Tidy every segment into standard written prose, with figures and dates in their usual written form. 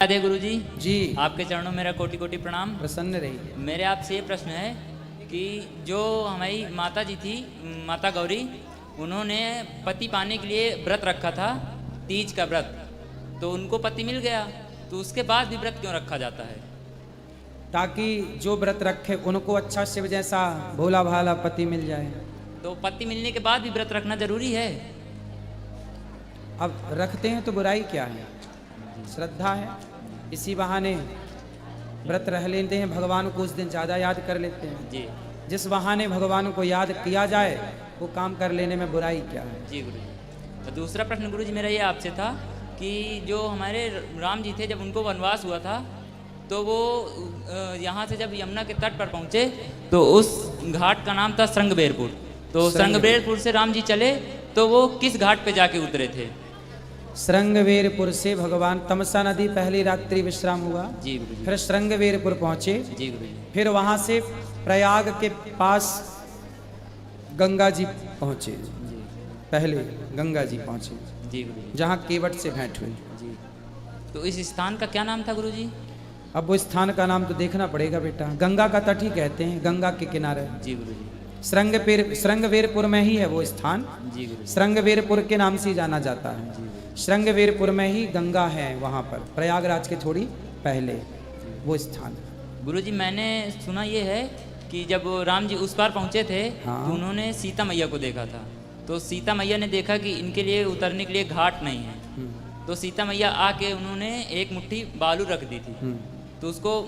राधे गुरु जी। जी आपके चरणों में मेरा कोटि कोटि प्रणाम। प्रसन्न रहिए। मेरे आपसे ये प्रश्न है कि जो हमारी माता जी थी, माता गौरी, उन्होंने पति पाने के लिए व्रत रखा था, तीज का व्रत, तो उनको पति मिल गया, तो उसके बाद भी व्रत क्यों रखा जाता है? ताकि जो व्रत रखे उनको अच्छा शिव जैसा भोला भाला पति मिल जाए। तो पति मिलने के बाद भी व्रत रखना जरूरी है? अब रखते हैं तो बुराई क्या है, श्रद्धा है, इसी बहाने व्रत रह लेते हैं, भगवान को उस दिन ज़्यादा याद कर लेते हैं। जी। जिस बहाने भगवान को याद किया जाए वो काम कर लेने में बुराई क्या है। जी गुरु जी। तो दूसरा प्रश्न गुरु जी मेरा ये आपसे था कि जो हमारे राम जी थे, जब उनको वनवास हुआ था, तो वो यहाँ से जब यमुना के तट पर पहुँचे तो उस घाट का नाम था श्रृंगबेरपुर। तो श्रृंगबेरपुर से राम जी चले तो वो किस घाट पे जाके उतरे थे? श्रृंगबेरपुर से भगवान तमसा नदी पहली रात्रि विश्राम हुआ। जी गुरु जी। फिर श्रृंगबेरपुर पहुँचे। जी गुरु जी। फिर वहाँ से प्रयाग के पास गंगा जी पहुँचे। जी। पहले गंगा जी पहुँचे, जी गुरु जी। जहाँ केवट से भेंट हुई। जी। तो इस स्थान का क्या नाम था गुरु जी? अब वो स्थान का नाम तो देखना पड़ेगा बेटा, गंगा का तट ही कहते हैं, गंगा के किनारे। जी गुरु जी। श्रृंगबेरपुर में ही है वो स्थान। जी गुरु जी। श्रृंगबेरपुर के नाम से ही जाना जाता है। जी। श्रृंगबेरपुर में ही गंगा है, वहाँ पर प्रयागराज के थोड़ी पहले वो स्थान। गुरु जी, मैंने सुना ये है कि जब राम जी उस पार पहुँचे थे, हाँ। तो उन्होंने सीता मैया को देखा था। तो सीता मैया ने देखा कि इनके लिए उतरने के लिए घाट नहीं है, तो सीता मैया आके उन्होंने एक मुट्ठी बालू रख दी थी। तो उसको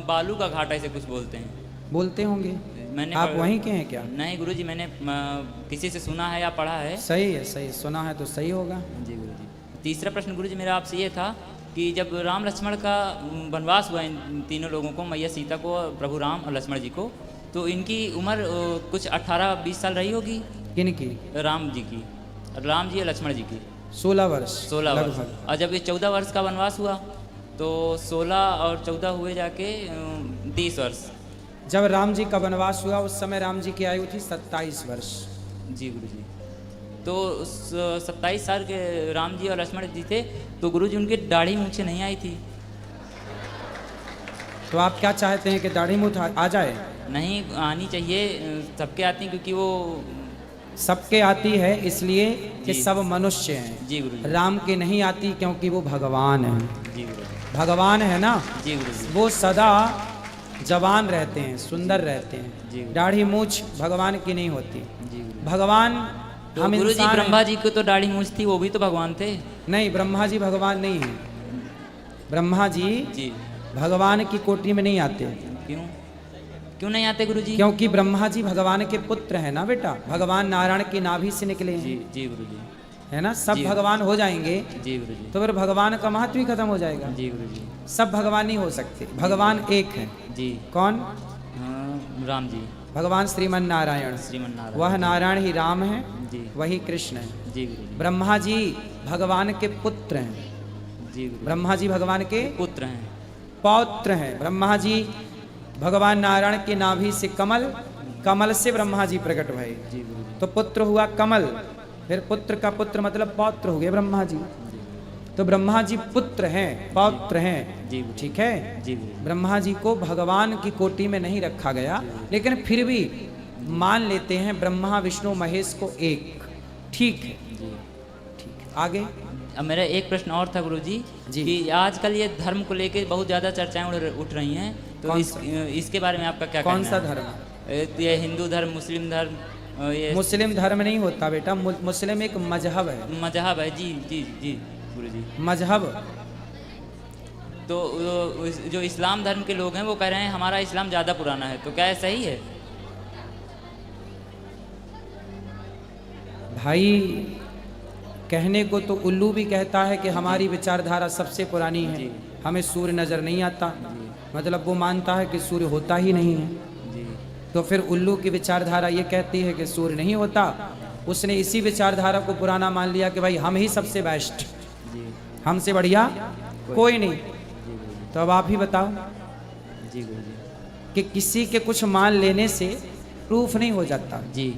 बालू का घाट ऐसे कुछ बोलते हैं। बोलते होंगे। मैंने आप वहीं के हैं क्या? नहीं गुरु जी, मैंने किसी से सुना है या पढ़ा है। सही है, सही सुना है तो सही होगा। जी गुरु जी। तीसरा प्रश्न गुरु जी मेरा आपसे ये था कि जब राम लक्ष्मण का वनवास हुआ, इन तीनों लोगों को, मैया सीता को, प्रभु राम और लक्ष्मण जी को, तो इनकी उम्र कुछ 18-20 साल रही होगी। किनकी? राम जी की, राम जी और लक्ष्मण जी की 16 वर्ष। 16 वर्ष। और जब ये 14 वर्ष का वनवास हुआ तो 16 और 14 हुए जाके 30 वर्ष। जब राम जी का वनवास हुआ उस समय राम जी की आयु थी 27 वर्ष। जी गुरु जी। तो 27 साल के राम जी और लक्ष्मण जी थे, तो गुरु जी उनकी दाढ़ी मूछें नहीं आई थी। तो आप क्या चाहते हैं कि दाढ़ी मूछ आ जाए? नहीं आनी चाहिए, सबके आती हैं, क्योंकि वो सबके आती है इसलिए कि जी। सब मनुष्य हैं। जी गुरु जी। राम के नहीं आती क्योंकि वो भगवान है। जी गुरु जी। भगवान है ना, जी गुरु जी। वो सदा जवान रहते हैं, सुंदर रहते जी हैं। गुरु। दाढ़ी मूछ भगवान की नहीं होती। जी गुरु। भगवान तो हम गुरु जी, इंसान ब्रह्मा हैं। जी को तो दाढ़ी मूछ थी, वो भी तो भगवान थे। नहीं, ब्रह्मा जी भगवान नहीं है। ब्रह्मा जी जी। भगवान की कोटि में नहीं आते। क्यों क्यों नहीं आते गुरु जी? क्योंकि ब्रह्मा जी भगवान के पुत्र है ना बेटा, भगवान नारायण की नाभि से निकले जी। हैं, जी गुरु जी। है ना। सब जी। भगवान हो जाएंगे जी गुरु जी। तो फिर भगवान का महत्व ही खत्म हो जाएगा। जी गुरु जी। सब भगवान नहीं हो सकते, भगवान एक है। जी। कौन? राम जी, भगवान श्रीमन नारायण। श्रीमन नारायण। वह नारायण ही राम है, जी। वही कृष्ण है। जी गुरु जी। ब्रह्मा जी भगवान के पुत्र हैं। जी गुरु। ब्रह्मा जी भगवान के पुत्र हैं। पौत्र हैं। ब्रह्मा जी भगवान नारायण की नाभि से कमल, कमल से ब्रह्मा जी प्रकट भये, जी गुरु जी। तो पुत्र हुआ कमल, फिर पुत्र का पुत्र मतलब पौत्र हो गए ब्रह्मा जी। तो ब्रह्मा जी पुत्र हैं, पौत्र हैं। जी गुरु। ठीक है। जी गुरु। ब्रह्मा जी को भगवान की कोटि में नहीं रखा गया, लेकिन फिर भी मान लेते हैं ब्रह्मा विष्णु महेश को एक। ठीक है, जी। ठीक है। आगे अब मेरा एक प्रश्न और था गुरु जी, जी। कि आजकल ये धर्म को लेके बहुत ज़्यादा चर्चाएं उठ रही हैं, तो कौन इसके बारे में आपका क्या कौन कहना सा है? धर्म? ये हिंदू धर्म, मुस्लिम धर्म, ये मुस्लिम धर्म नहीं होता बेटा, मुस्लिम एक मजहब है। मजहब है। जी जी जी गुरु जी। मजहब। तो जो इस्लाम धर्म के लोग हैं वो कह रहे हैं हमारा इस्लाम ज़्यादा पुराना है, तो क्या ये सही है? भाई कहने को तो उल्लू भी कहता है कि हमारी विचारधारा सबसे पुरानी है, जी। हमें सूर्य नजर नहीं आता, जी। मतलब वो मानता है कि सूर्य होता ही नहीं है। जी। तो फिर उल्लू की विचारधारा ये कहती है कि सूर्य नहीं होता, उसने इसी विचारधारा को पुराना मान लिया कि भाई हम ही सबसे बेस्ट, जी। हमसे बढ़िया कोई नहीं। जी गुरु जी। तो अब आप ही बताओ जी गुरु जी। कि किसी के कुछ मान लेने से प्रूफ नहीं हो जाता। जी,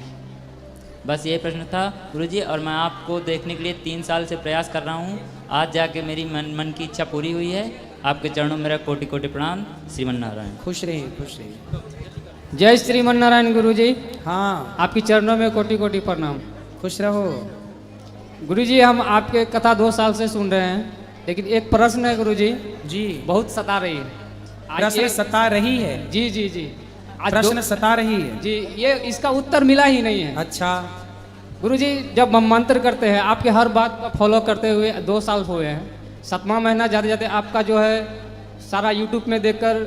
बस ये प्रश्न था गुरु जी, और मैं आपको देखने के लिए 3 साल से प्रयास कर रहा हूँ। आज जाके मेरी मन की इच्छा पूरी हुई है। आपके चरणों में मेरा कोटि कोटि प्रणाम। श्रीमन नारायण। खुश रहिए, खुश रहिए। जय श्रीमन नारायण गुरु जी। हाँ, आपकी चरणों में कोटि कोटि प्रणाम। खुश रहो। गुरु जी हम आपके कथा 2 साल से सुन रहे हैं, लेकिन एक प्रश्न है गुरु जी, जी, बहुत सता रही है। आज प्रश्न ये- सता रही है। जी जी जी। आज प्रश्न सता रही है। जी, ये इसका उत्तर मिला ही नहीं है। अच्छा, गुरु जी जब हम मंत्र करते हैं, आपके हर बात को फॉलो करते हुए 2 साल हुए हैं, 7वां महीना जाते जाते आपका जो है सारा यूट्यूब में देखकर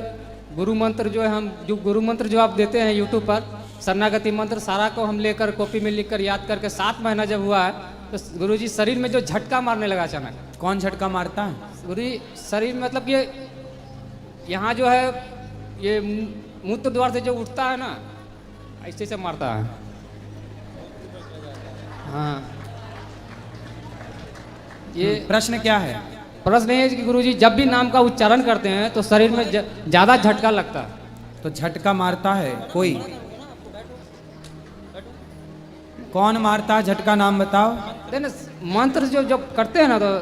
गुरु मंत्र जो है, हम जो गुरु मंत्र जो आप देते हैं यूट्यूब पर, शरणागति मंत्र सारा को हम लेकर कॉपी में लिखकर याद करके 7 महीना जब हुआ है, तो गुरु जी शरीर में जो झटका मारने लगा अचानक। कौन झटका मारता है? गुरु जी शरीर में मतलब ये यहाँ जो है ये मूत्र द्वार से जो उठता है ना, ऐसे से मारता है। हाँ, ये प्रश्न क्या है? प्रश्न ये है कि गुरुजी जब भी नाम का उच्चारण करते हैं तो शरीर में ज्यादा झटका लगता है। तो झटका मारता है कोई? कौन मारता है झटका, नाम बताओ। देन मंत्र जो जब करते हैं ना तो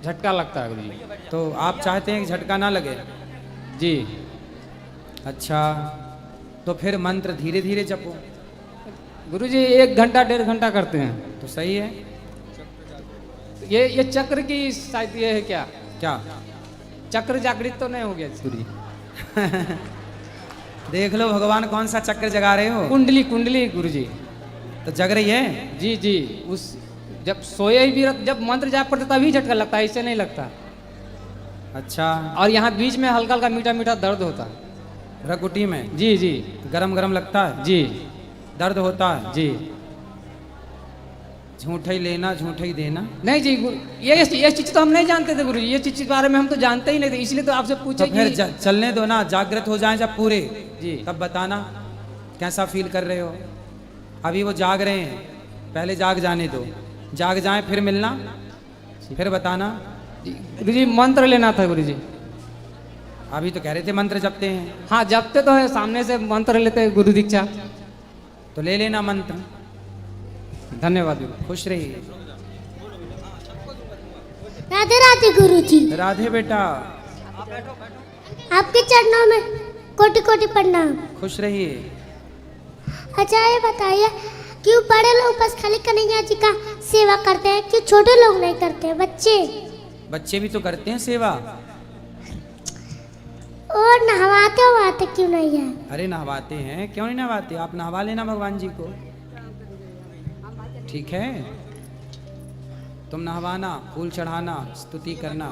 झटका लगता है गुरुजी। तो आप चाहते हैं कि झटका ना लगे? जी। अच्छा, तो फिर मंत्र धीरे धीरे जपो। गुरुजी 1 घंटा 1.5 घंटा करते हैं। तो सही है। ये चक्र की शायद ये है क्या? क्या चक्र जागृत तो नहीं हो गया गुरुजी? देख लो भगवान कौन सा चक्र जगा रहे हो। कुंडली कुंडली गुरुजी। तो जग रही है। जी जी। उस जब सोए ही भी जब मंत्र जाप पड़ता तभी झटका लगता है, इससे नहीं लगता। अच्छा, और यहाँ बीच में हल्का हल्का मीठा मीठा दर्द होता है। रकुटी में जी जी गरम गरम लगता है, जी दर्द होता है। जी। झूठा ही लेना, झूठा ही देना। नहीं जी, ये चीज तो हम नहीं जानते थे गुरु जी, ये चीज के बारे में हम तो जानते ही नहीं थे, इसलिए तो आपसे पूछे तो फिर कि चलने दो ना, जागृत हो जाए जब पूरे, जी। तब बताना कैसा फील कर रहे हो। अभी वो जाग रहे हैं, पहले जाग जाने दो, जाग जाए फिर मिलना, फिर बताना। गुरु जी मंत्र लेना था गुरु जी। अभी तो कह रहे थे मंत्र जपते हैं। हाँ जपते तो है, सामने से मंत्र लेते हैं गुरु दीक्षा। तो ले लेना मंत्र। धन्यवाद गुरु। खुश रहिए। राधे राधे गुरुजी। राधे बेटा, आपके चरणों में कोटि कोटि प्रणाम। खुश रहिए। अच्छा ये बताइए, क्यों बड़े लोग बस खाली कन्हैया जी का सेवा करते हैं, क्यों छोटे लोग नहीं करते हैं? बच्चे भी तो करते हैं सेवा। और नहवाते वहाते क्यों नहीं है? अरे नहवाते हैं, क्यों नहीं नहवाते? आप नहवा लेना भगवान जी को, ठीक है? तुम नहवाना, फूल चढ़ाना, स्तुति करना।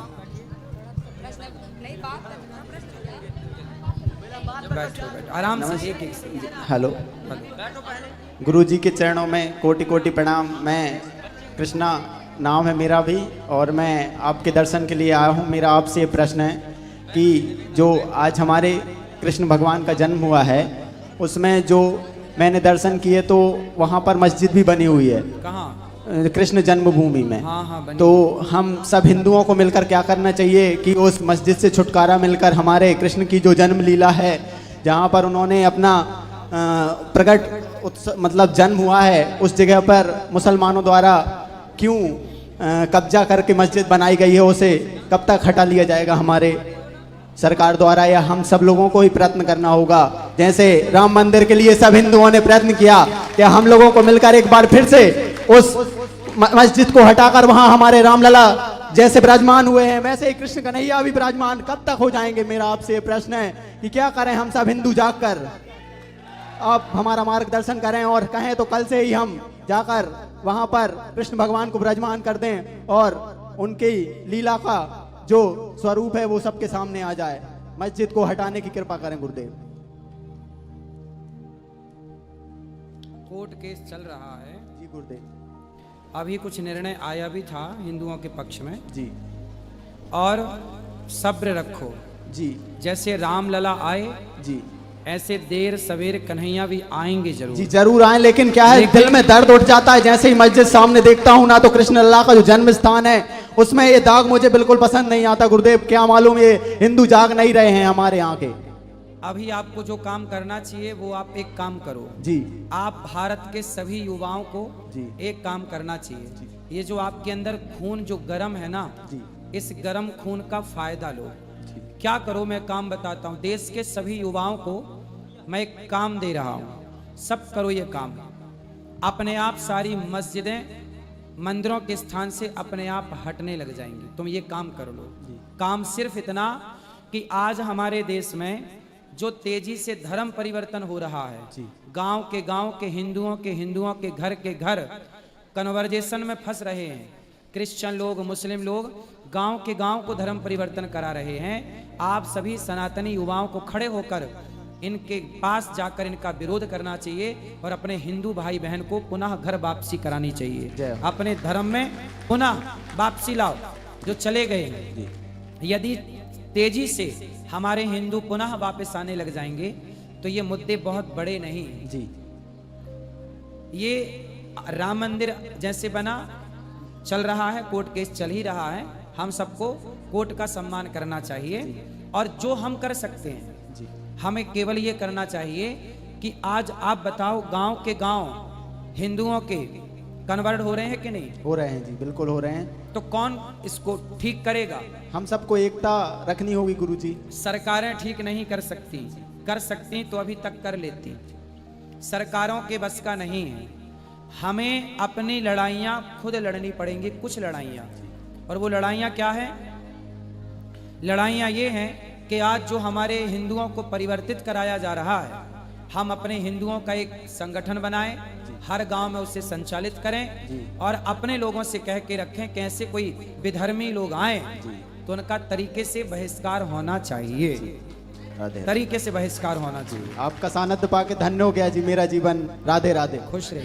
बैठो बैठो आराम से, एक एक से। हेलो, गुरुजी के चरणों में कोटि कोटि प्रणाम। मैं कृष्णा नाम है मेरा भी, और मैं आपके दर्शन के लिए आया हूँ। मेरा आपसे ये प्रश्न है कि जो आज हमारे कृष्ण भगवान का जन्म हुआ है, उसमें जो मैंने दर्शन किए तो वहाँ पर मस्जिद भी बनी हुई है। कहाँ? कृष्ण जन्मभूमि में। हाँ, बनी। तो हम सब हिंदुओं को मिलकर क्या करना चाहिए कि उस मस्जिद से छुटकारा मिलकर हमारे कृष्ण की जो जन्म लीला है, जहाँ पर उन्होंने अपना प्रकट मतलब जन्म हुआ है, उस जगह पर मुसलमानों द्वारा क्यों कब्जा करके मस्जिद बनाई गई है, उसे कब तक हटा लिया जाएगा हमारे सरकार द्वारा, या हम सब लोगों को ही प्रयत्न करना होगा? जैसे राम मंदिर के लिए सब हिंदुओं ने प्रयत्न किया, क्या हम लोगों को मिलकर एक बार फिर से उस मस्जिद को हटाकर वहां हमारे रामलला जैसे विराजमान हुए हैं वैसे ही कृष्ण कन्हैया भी विराजमान कब तक हो जाएंगे? मेरा आपसे प्रश्न है कि क्या करें हम सब हिंदू जाकर? आप हमारा मार्गदर्शन करें और कहें तो कल से ही हम जाकर वहां पर कृष्ण भगवान को विराजमान कर दें और उनकी लीला का जो स्वरूप है वो सबके सामने आ जाए। मस्जिद को हटाने की कृपा करें गुरुदेव। कोर्ट केस चल रहा है जी गुरुदेव। अभी, कुछ निर्णय आया भी था हिंदुओं के पक्ष में। जी। और सब्र रखो। जी। जैसे रामलला आए, जी। ऐसे देर सवेर कन्हैया भी आएंगे जरूर। जी जरूर आए, लेकिन क्या है दिल में दर्द उठ जाता है जैसे ही मस्जिद सामने देखता हूँ ना, तो कृष्ण लल्ला का जो जन्म स्थान है उसमें ये दाग मुझे बिल्कुल पसंद नहीं आता गुरुदेव। क्या मालूम ये हिंदू जाग नहीं रहे हैं हमारे यहाँ के। अभी आपको जो काम करना चाहिए वो आप एक काम करो जी। आप भारत के सभी युवाओं को जी एक काम करना चाहिए। जी। ये जो आपके अंदर खून जो गर्म है ना, जी। इस गर्म खून का फायदा लो। जी। क्या करो, मैं काम बताता हूँ। देश के सभी युवाओं को मैं एक काम दे रहा हूँ, सब करो ये काम। अपने आप सारी मस्जिदें मंदिरों के स्थान से अपने आप हटने लग जाएंगी। तुम ये काम कर लो। काम सिर्फ इतना कि आज हमारे देश में जो तेजी से धर्म परिवर्तन हो रहा है, जी। गांव के हिंदुओं के घर के घर कन्वर्जेशन में फंस रहे हैं। क्रिश्चियन लोग, मुस्लिम लोग गांव के गांव को धर्म परिवर्तन करा रहे हैं। आप सभी सनातनी युवाओं को खड़े होकर इनके पास जाकर इनका विरोध करना चाहिए और अपने हिंदू भाई बहन को पुनः घर वापसी करानी चाहिए। जय हो। अपने धर्म में पुनः वापसी लाओ जो चले गए हैं। यदि तेजी से हमारे हिंदू पुनः वापस आने लग जाएंगे तो ये मुद्दे बहुत बड़े नहीं हैं। जी। ये राम मंदिर जैसे बना, चल रहा है, कोर्ट केस चल ही रहा है। हम सबको कोर्ट का सम्मान करना चाहिए और जो हम कर सकते हैं जी। हमें केवल ये करना चाहिए कि आज आप बताओ, गांव के गांव हिंदुओं के कन्वर्ट हो रहे हैं कि नहीं? हो रहे हैं जी, बिल्कुल हो रहे हैं। तो कौन इसको ठीक करेगा? हम सबको एकता रखनी होगी गुरुजी। सरकारें ठीक नहीं कर सकती, कर सकती तो अभी तक कर लेती। सरकारों के बस का नहीं है। हमें अपनी लड़ाइयाँ खुद लड़नी पड़ेंगी, कुछ लड़ाइयाँ। और वो लड़ाइयाँ क्या है? लड़ाइयाँ ये हैं कि आज जो हमारे हिंदुओं को परिवर्तित कराया जा रहा है, हम अपने हिंदुओं का एक संगठन बनाएं, हर गांव में उसे संचालित करें और अपने लोगों से कह के रखें कि ऐसे कोई विधर्मी लोग आए तो उनका तरीके से बहिष्कार होना चाहिए। राधे। तरीके से बहिष्कार होना चाहिए। आपका सानिध्य पाके धन्य हो गया जी मेरा जीवन। राधे राधे। खुश रहे।